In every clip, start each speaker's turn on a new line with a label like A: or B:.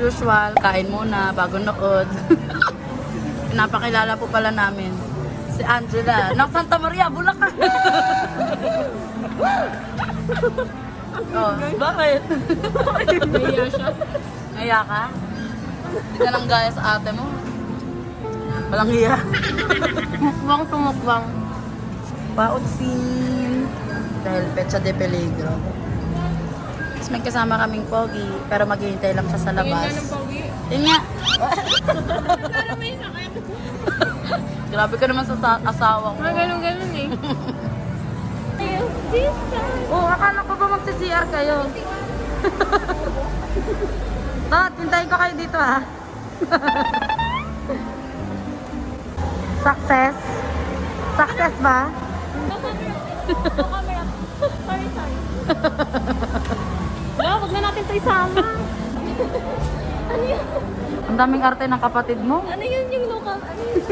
A: usual, kain muna bago nood. Pinapakilala po pala namin si Angela ng Santa Maria, Bulacan. Oh, bakit?
B: Naiya siya.
A: Naiya ka? Hindi ka nang gaya sa ate mo. Walang hiya.
B: Mukbang tumukbang.
A: Pautsin. Dahil pecha de peligro. Tapos may kasama kaming pogi, pero maghihintay lang siya sa labas.
B: Tingin na ng pawi.
A: Yun nga.
B: Pero may sakit.
A: Grabe ka naman sa asawa ko.
B: Mga ganun-ganun eh.
A: Oh, akala ko ba magsi-CR kayo? Tot, hintayin ko kayo dito ha. Success? Success ba?
B: Camera. Sorry. Wala, wag na natin ito isama. Ano yun?
A: Ang daming arte ng kapatid mo.
B: Ano yun yung local? Ano yun?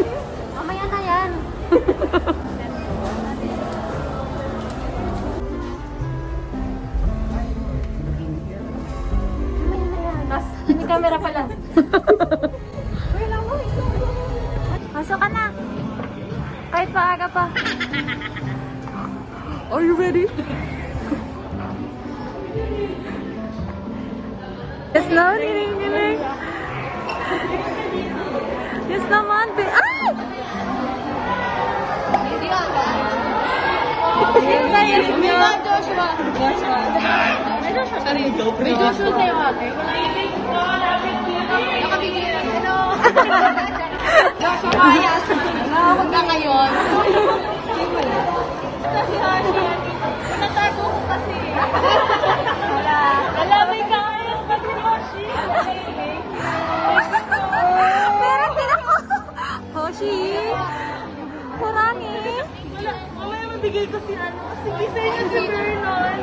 B: Mamaya na yan. May camera pala. Pasok ka na. Kahit paaga pa.
A: Are you ready? Yes, no? Giling. Yes naman, be. Ay!
B: Joshua. May Joshua sa'yo ate. Nakabigyan. Hello. Joshua Mayas. Huwag na ngayon. Kasi Hashi. Natago ko kasi. Wala. Alamay ka ngayon kasi Hashi.
A: Meron din ako. Hoshi. Marami.
B: Wala. Mamaya mabigay ko si ano. Sige sa'yo si Vernon.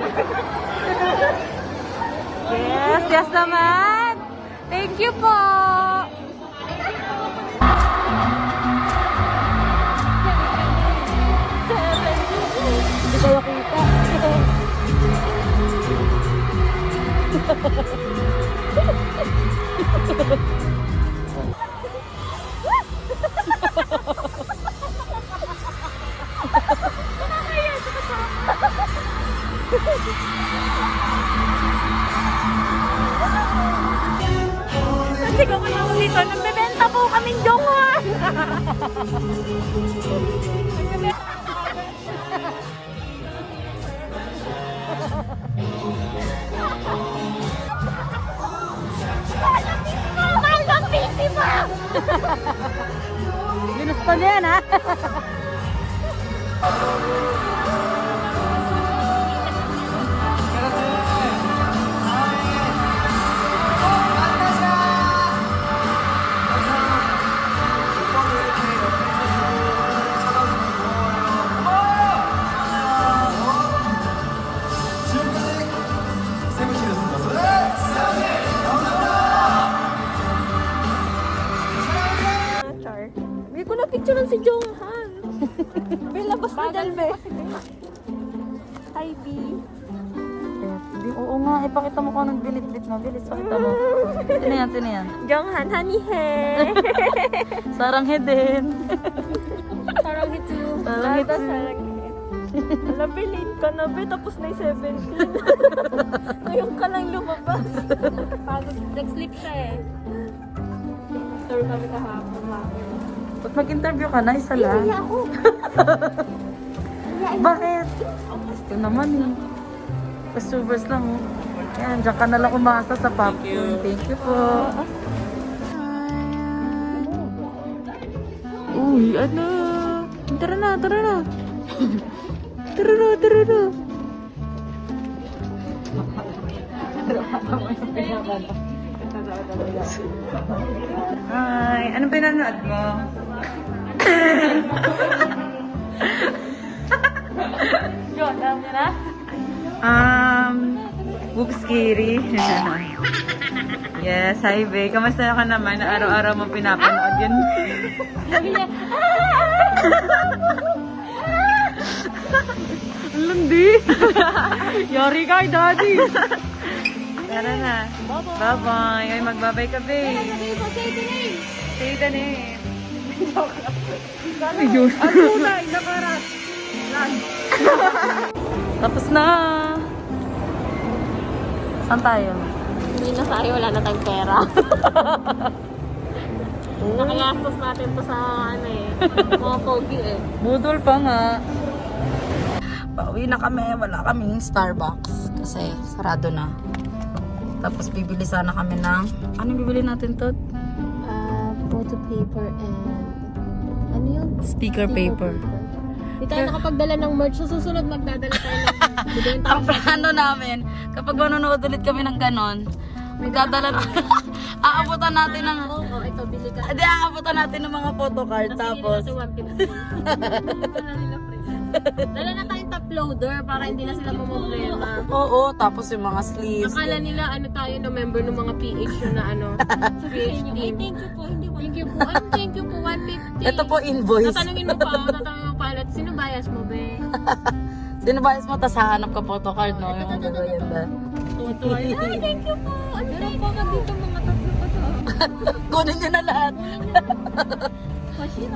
A: Yes naman. Thank you po. Hindi kayo kita.
B: Kasi kami lang dito. Nagbebenta po kaming jongon.
A: Linus pa niya yan, ha?
B: Hindi ko na picturean si Jonghan. May labas na dyan, be. Hi, B.
A: Oo nga, ipakita mo kung anong binitbit mo. Bilis, pakita mo. Sino yan?
B: Jonghan, honey, he.
A: Sarang din.
B: Sarang hito.
A: Sarang hito.
B: Alam, late ka na, be. Tapos na yung 17. Ngayon ka lang lumabas. Pagod, nag-sleep siya eh. Tour kami kahapon.
A: Pag mag-interview ka na, isa lang.
B: Hindi ako.
A: Bakit? Ito naman eh. Customers lang oh. Yan, dyan ka nalang umasa sa popcorn. Thank you po. Uy, ano? Tara na. Tara na. Hi, anong pinanood mo?
B: Yun, alam niya na?
A: Bookskiri. Yes, hi Be. Kamusta ka naman? Araw-araw mo pinapanood yun.
B: Sabi niya,
A: Ang landi. Yari ka, daddy. Tara na. Bye-bye. Ay, magbabay ka, babe. Say the name. Ayun. Tapos na. Saan tayo?
B: Hindi na tayo, wala na tayong pera. Nakagastos natin to sa ano eh. Mga pogi eh.
A: Budol pa nga. Pauwi na kami. Wala kaming Starbucks. Kasi sarado na. Tapos bibili sana kami ng... Anong bibili natin, Tot?
B: Photo paper and... Ano yun?
A: Sticker paper.
B: Hindi tayo nakapagdala ng merch. Sa susunod magdadala tayo ng... Bibenta
A: Ang plano namin, kapag manonood ulit kami ng ganon, magdadala na... aabutan natin ng...
B: Oo, ito, bili ka.
A: Hindi, aabutan natin ng mga photocard. Tapos...
B: Dala na tayong top loader para hindi na sila mamumrema.
A: Oo, tapos yung mga sleeves.
B: Akala nila ano tayo na member ng mga PH na ano. PH team. Thank you po, hindi thank you po. Thank you po, 150.
A: Ito po invoice.
B: Tatanungin mo pa pa, sino bias mo, be?
A: Sino ba mo, tas hahanap ka photocard, no? Yung mga ganda.
B: Ay, thank you po. Ano pa ka dito, mga tatlo pa to.
A: Kunin nyo na lahat.
B: Washi.